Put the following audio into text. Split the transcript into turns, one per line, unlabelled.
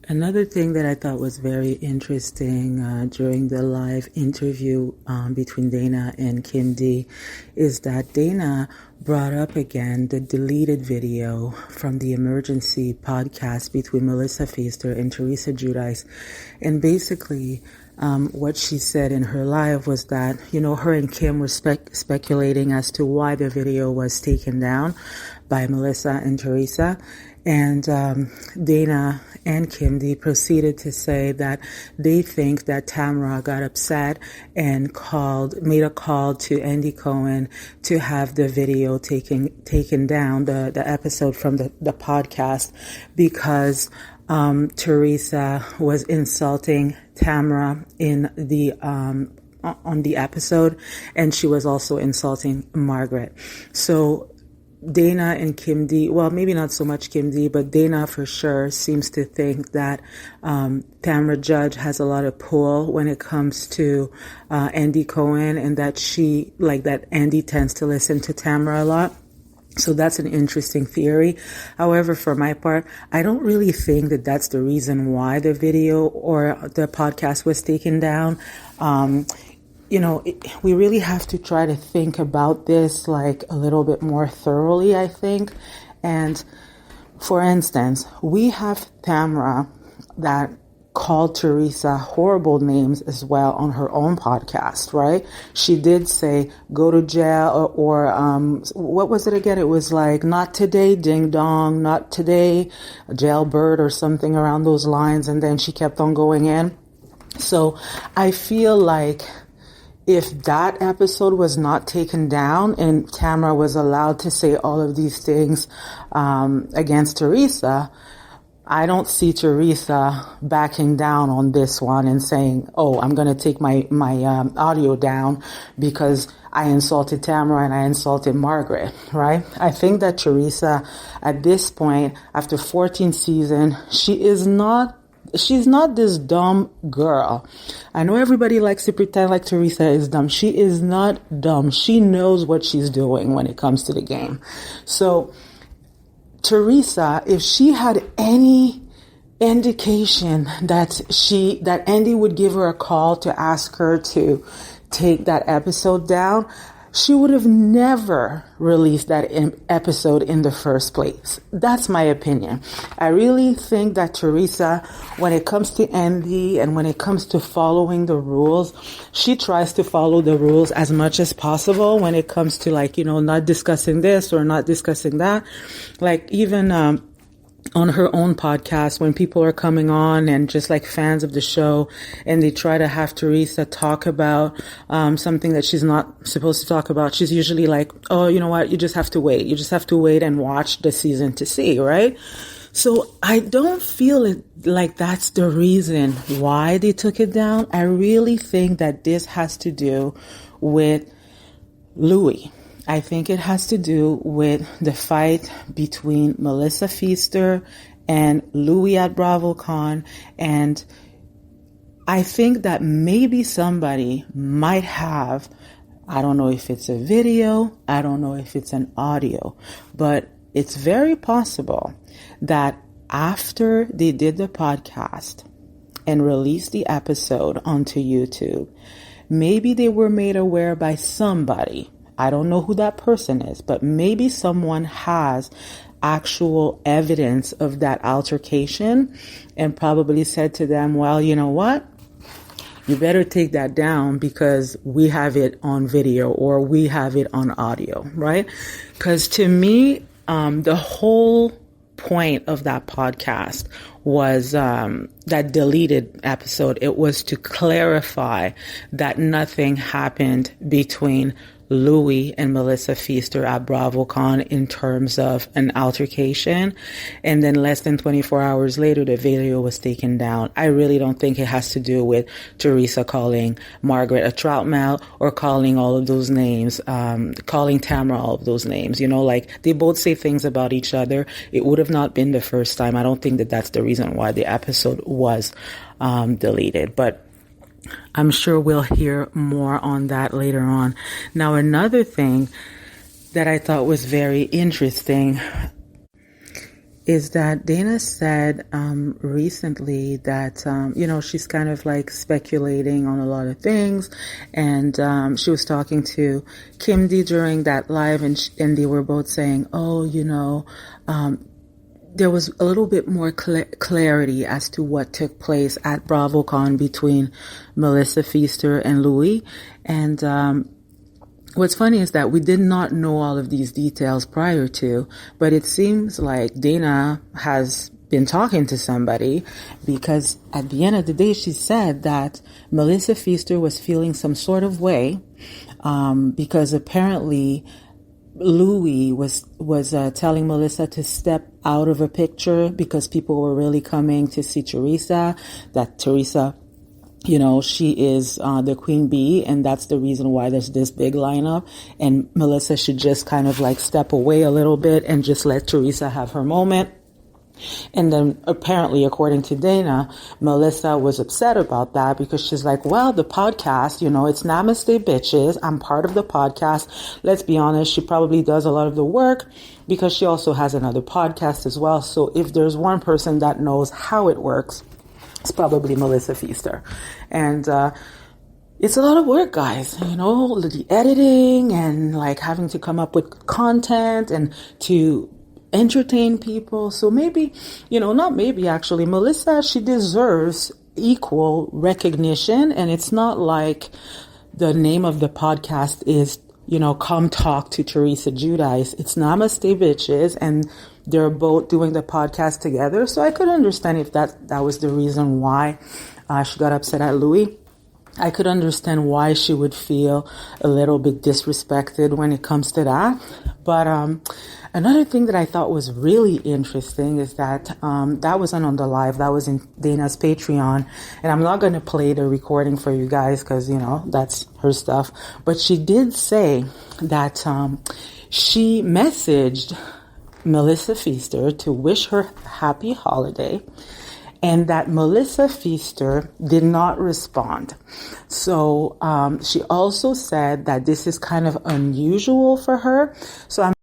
Another thing that I thought was very interesting during the live interview between Dana and Kim D is that Dana brought up again the deleted video from the emergency podcast between Melissa Pfeister and Teresa Giudice. And basically, what she said in her live was that, her and Kim were speculating as to why the video was taken down by Melissa and Teresa. And Dana and Kim D proceeded to say that they think that Tamara got upset and made a call to Andy Cohen to have the video taken down, the episode from the podcast, because Teresa was insulting Tamara in the on the episode, and she was also insulting Margaret. So Dana and Kim D, well, maybe not so much Kim D, but Dana for sure seems to think that Tamara Judge has a lot of pull when it comes to Andy Cohen, and that Andy tends to listen to Tamara a lot. So that's an interesting theory. However, for my part, I don't really think that that's the reason why the video or the podcast was taken down. We really have to try to think about this like a little bit more thoroughly, I think. And for instance, we have Tamara that called Teresa horrible names as well on her own podcast, right? She did say, go to jail, or what was it again? It was like, not today, ding dong, not today, jailbird, or something around those lines. And then she kept on going in. So I feel like if that episode was not taken down and Tamara was allowed to say all of these things against Teresa, I don't see Teresa backing down on this one and saying, oh, I'm going to take my audio down because I insulted Tamara and I insulted Margaret, right? I think that Teresa, at this point, after 14 seasons, she's not this dumb girl. I know everybody likes to pretend like Teresa is dumb. She is not dumb. She knows what she's doing when it comes to the game. So Teresa, if she had any indication that Andy would give her a call to ask her to take that episode down, she would have never released that episode in the first place. That's my opinion. I really think that Teresa, when it comes to Andy and when it comes to following the rules, she tries to follow the rules as much as possible when it comes to not discussing this or not discussing that. Like even, on her own podcast, when people are coming on and just like fans of the show and they try to have Teresa talk about something that she's not supposed to talk about, she's usually like, oh, you know what? You just have to wait. You just have to wait and watch the season to see, right? So I don't feel like that's the reason why they took it down. I really think that this has to do with Louie. I think it has to do with the fight between Melissa Pfeister and Louie at BravoCon. And I think that maybe somebody might have, I don't know if it's a video, I don't know if it's an audio, but it's very possible that after they did the podcast and released the episode onto YouTube, maybe they were made aware by somebody. I don't know who that person is, but maybe someone has actual evidence of that altercation and probably said to them, well, you know what? You better take that down because we have it on video or we have it on audio, right? Because to me, the whole point of that podcast was that deleted episode. It was to clarify that nothing happened between Louie and Melissa Pfeister at BravoCon in terms of an altercation. And then less than 24 hours later, the video was taken down. I really don't think it has to do with Teresa calling Margaret a trout mouth or calling all of those names, calling Tamara all of those names. They both say things about each other. It would have not been the first time. I don't think that that's the reason why the episode was deleted. But I'm sure we'll hear more on that later on. Now, another thing that I thought was very interesting is that Dana said recently that, she's kind of like speculating on a lot of things. And she was talking to Kim D during that live, and they were both saying, there was a little bit more clarity as to what took place at BravoCon between Melissa Pfeister and Louie. And what's funny is that we did not know all of these details prior to, but it seems like Dana has been talking to somebody, because at the end of the day, she said that Melissa Pfeister was feeling some sort of way, because apparently Louie was telling Melissa to step out of a picture because people were really coming to see Teresa, that Teresa, she is the queen bee, and that's the reason why there's this big lineup, and Melissa should just kind of like step away a little bit and just let Teresa have her moment. And then apparently, according to Dana, Melissa was upset about that because she's like, well, the podcast, it's Namaste bitches. I'm part of the podcast. Let's be honest. She probably does a lot of the work because she also has another podcast as well. So if there's one person that knows how it works, it's probably Melissa Pfeister. And, it's a lot of work, guys, the editing and like having to come up with content and to entertain people. So maybe, not maybe actually, Melissa, she deserves equal recognition. And it's not like the name of the podcast is, come talk to Teresa Giudice. It's Namaste Bitches, and they're both doing the podcast together. So I could understand if that was the reason why she got upset at Louie. I could understand why she would feel a little bit disrespected when it comes to that. But another thing that I thought was really interesting is that that wasn't on the live. That was in Dana's Patreon. And I'm not going to play the recording for you guys because, that's her stuff. But she did say that she messaged Melissa Pfeister to wish her happy holiday, and that Melissa Pfeister did not respond. So she also said that this is kind of unusual for her. So I'm